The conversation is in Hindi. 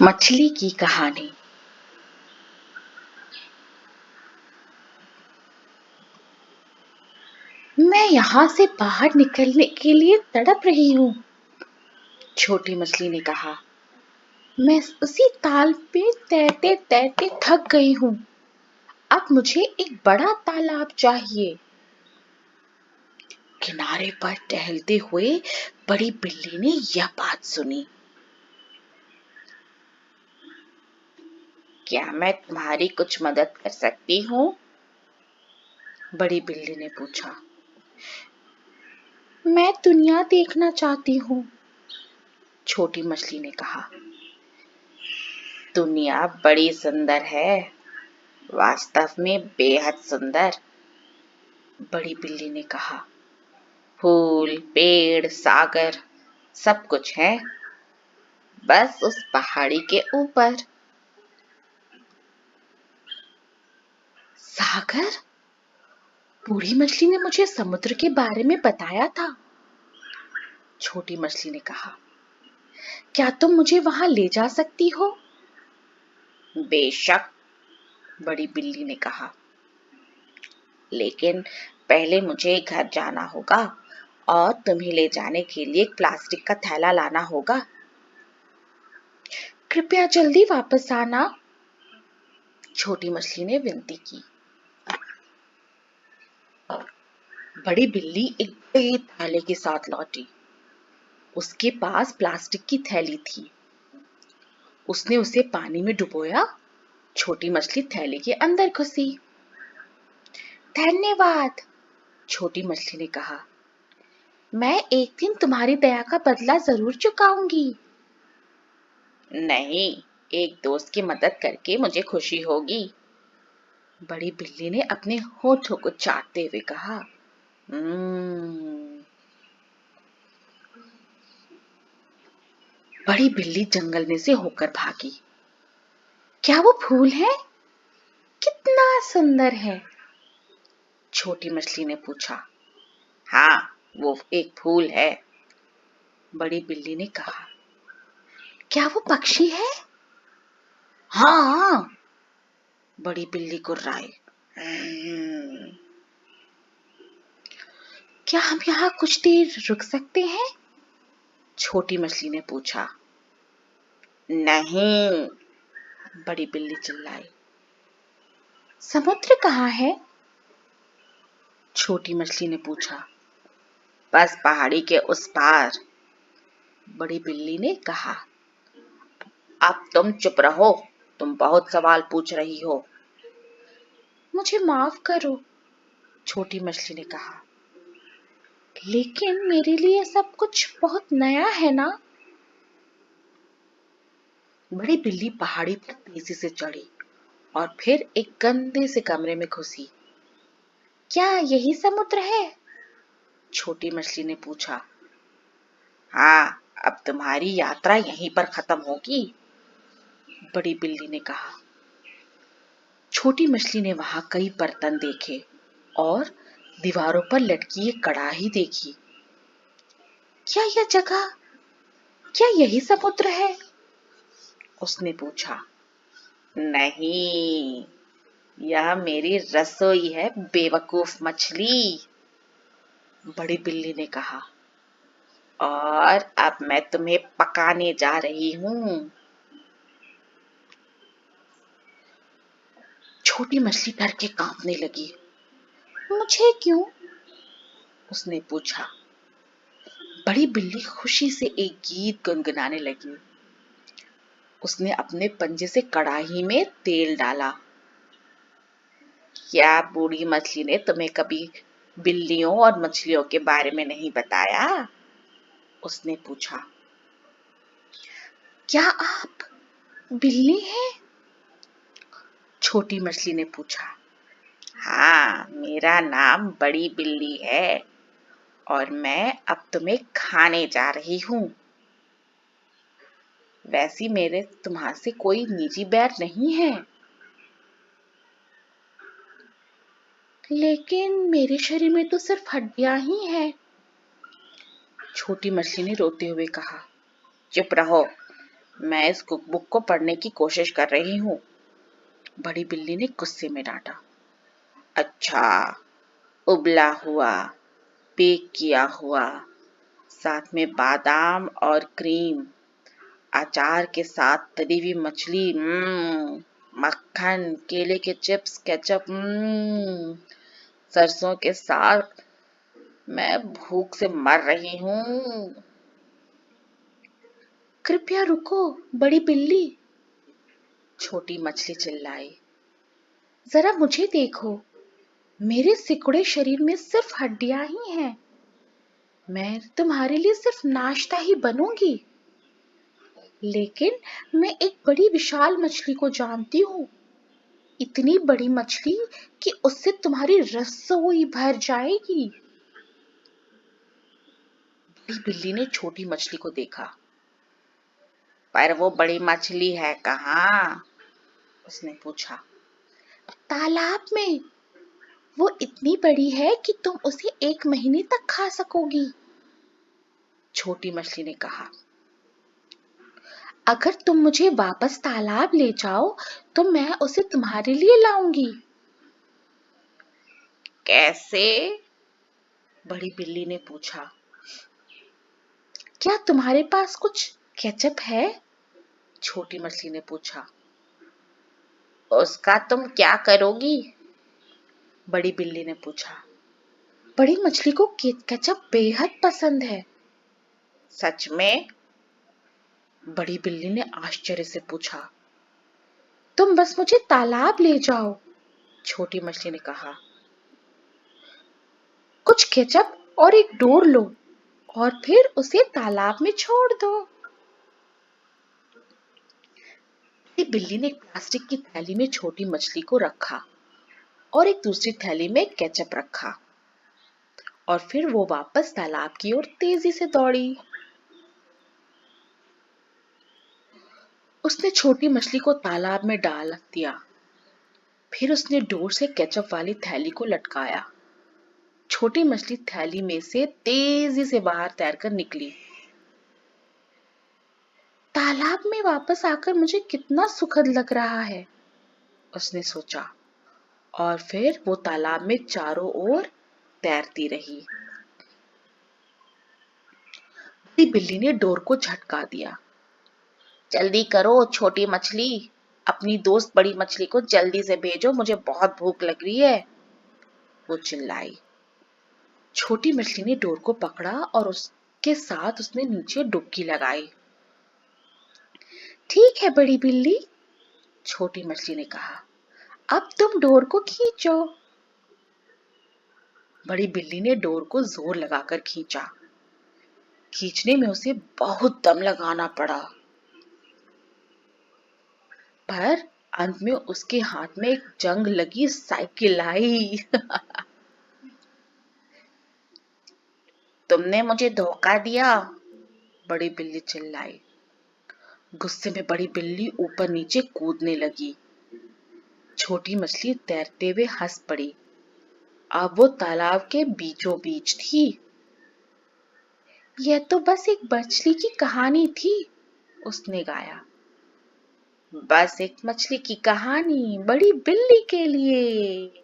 मछली की कहानी। मैं यहाँ से बाहर निकलने के लिए तड़प रही हूँ, छोटी मछली ने कहा। मैं उसी ताल पे तैरते तैरते थक गई हूँ। अब मुझे एक बड़ा तालाब चाहिए। किनारे पर टहलते हुए बड़ी बिल्ली ने यह बात सुनी। क्या मैं तुम्हारी कुछ मदद कर सकती हूँ? बड़ी बिल्ली ने पूछा। मैं दुनिया देखना चाहती हूँ, छोटी मछली ने कहा। दुनिया बड़ी सुंदर है, वास्तव में बेहद सुंदर, बड़ी बिल्ली ने कहा। फूल, पेड़, सागर सब कुछ है, बस उस पहाड़ी के ऊपर। सागर? बूढ़ी मछली ने मुझे समुद्र के बारे में बताया था, छोटी मछली ने कहा। क्या तुम मुझे वहां ले जा सकती हो? बेशक, बड़ी बिल्ली ने कहा। लेकिन पहले मुझे घर जाना होगा और तुम्हें ले जाने के लिए एक प्लास्टिक का थैला लाना होगा। कृपया जल्दी वापस आना, छोटी मछली ने विनती की। बड़ी बिल्ली एक बड़े थैले के साथ लौटी। उसके पास प्लास्टिक की थैली थी। उसने उसे पानी में डुबोया। छोटी मछली थैले के अंदर घुसी। धन्यवाद, छोटी मछली ने कहा। मैं एक दिन तुम्हारी दया का बदला जरूर चुकाऊंगी। नहीं, एक दोस्त की मदद करके मुझे खुशी होगी, बड़ी बिल्ली ने अपने होठों को चाटते हुए कहा। बड़ी बिल्ली जंगल में से होकर भागी। क्या वो फूल है? कितना सुंदर है, छोटी मछली ने पूछा। हाँ, वो एक फूल है, बड़ी बिल्ली ने कहा। क्या वो पक्षी है? हाँ, बड़ी बिल्ली गुर्राई। क्या हम यहाँ कुछ देर रुक सकते हैं? छोटी मछली ने पूछा। नहीं, बड़ी बिल्ली चिल्लाई। समुद्र कहाँ है? छोटी मछली ने पूछा। बस पहाड़ी के उस पार, बड़ी बिल्ली ने कहा। अब तुम चुप रहो, तुम बहुत सवाल पूछ रही हो। मुझे माफ करो, छोटी मछली ने कहा। लेकिन मेरे लिए सब कुछ बहुत नया है ना? बड़ी बिल्ली पहाड़ी पर तेजी से चढ़ी और फिर एक गंदे से कमरे में घुसी। क्या यही समुद्र है? छोटी मछली ने पूछा। हाँ, अब तुम्हारी यात्रा यहीं पर खत्म होगी, बड़ी बिल्ली ने कहा। छोटी मछली ने वहां कई बर्तन देखे और दीवारों पर लटकी एक कड़ाही देखी। क्या यह जगह, क्या यही समुद्र है? उसने पूछा। नहीं, यह मेरी रसोई है, बेवकूफ मछली, बड़ी बिल्ली ने कहा। और अब मैं तुम्हें पकाने जा रही हूँ। छोटी मछली डर के कांपने लगी। मुझे क्यों? उसने पूछा। बड़ी बिल्ली खुशी से एक गीत गुनगुनाने लगी। उसने अपने पंजे से कड़ाही में तेल डाला। क्या बूढ़ी मछली ने तुम्हें कभी बिल्लियों और मछलियों के बारे में नहीं बताया? उसने पूछा। क्या आप बिल्ली हैं? छोटी मछली ने पूछा। हाँ, मेरा नाम बड़ी बिल्ली है और मैं अब तुम्हें खाने जा रही हूँ। वैसे मेरे तुम्हारे कोई निजी बैर नहीं है। लेकिन मेरे शरीर में तो सिर्फ हड्डियां ही हैं, छोटी मछली ने रोते हुए कहा। चुप रहो, मैं इस कुकबुक को पढ़ने की कोशिश कर रही हूँ। बड़ी बिल्ली ने गुस्से में डांटा। अच्छा, उबला हुआ, बेक किया हुआ, साथ में बादाम और क्रीम, अचार के साथ तली हुई मछली, मक्खन, केले के चिप्स, केचप, सरसों के साग। मैं भूख से मर रही हूँ। कृपया रुको बड़ी बिल्ली, छोटी मछली चिल्लाई। जरा मुझे देखो, मेरे सिकुड़े शरीर में सिर्फ हड्डियां ही हैं। मैं तुम्हारे लिए सिर्फ नाश्ता ही बनूंगी। लेकिन मैं एक बड़ी विशाल मछली को जानती हूँ, इतनी बड़ी मछली कि उससे तुम्हारी रसोई भर जाएगी। बड़ी बिल्ली ने छोटी मछली को देखा। पर वो बड़ी मछली है कहाँ? उसने पूछा। तालाब में। वो इतनी बड़ी है कि तुम उसे 1 महीने तक खा सकोगी, छोटी मछली ने कहा। अगर तुम मुझे वापस तालाब ले जाओ तो मैं उसे तुम्हारे लिए लाऊंगी। कैसे? बड़ी बिल्ली ने पूछा। क्या तुम्हारे पास कुछ केचप है? छोटी मछली ने पूछा। उसका तुम क्या करोगी? बड़ी बिल्ली ने पूछा। बड़ी मछली को केचप बेहद पसंद है। सच में? बड़ी बिल्ली ने आश्चर्य से पूछा। तुम बस मुझे तालाब ले जाओ, छोटी मछली ने कहा। कुछ केचप और एक डोर लो और फिर उसे तालाब में छोड़ दो। बिल्ली ने एक प्लास्टिक की थैली में छोटी मछली को रखा और एक दूसरी थैली में केचप रखा और फिर वो वापस तालाब की ओर तेजी से दौड़ी। उसने छोटी मछली को तालाब में डाल दिया। फिर उसने डोर से केचप वाली थैली को लटकाया। छोटी मछली थैली में से तेजी से बाहर तैरकर निकली। तालाब में वापस आकर मुझे कितना सुखद लग रहा है, उसने सोचा। और फिर वो तालाब में चारों ओर तैरती रही। बड़ी बिल्ली ने डोर को झटका दिया। जल्दी करो छोटी मछली, अपनी दोस्त बड़ी मछली को जल्दी से भेजो, मुझे बहुत भूख लग रही है, वो चिल्लाई। छोटी मछली ने डोर को पकड़ा और उसके साथ उसने नीचे डुबकी लगाई। ठीक है बड़ी बिल्ली, छोटी मछली ने कहा, अब तुम डोर को खींचो। बड़ी बिल्ली ने डोर को जोर लगाकर खींचा। खींचने में उसे बहुत दम लगाना पड़ा, पर अंत में उसके हाथ में एक जंग लगी साइकिल आई। तुमने मुझे धोखा दिया, बड़ी बिल्ली चिल्लाई। गुस्से में बड़ी बिल्ली ऊपर नीचे कूदने लगी। छोटी मछली तैरते हुए हंस पड़ी। अब वो तालाब के बीचों बीच थी। यह तो बस एक मछली की कहानी थी, उसने गाया। बस एक मछली की कहानी बड़ी बिल्ली के लिए।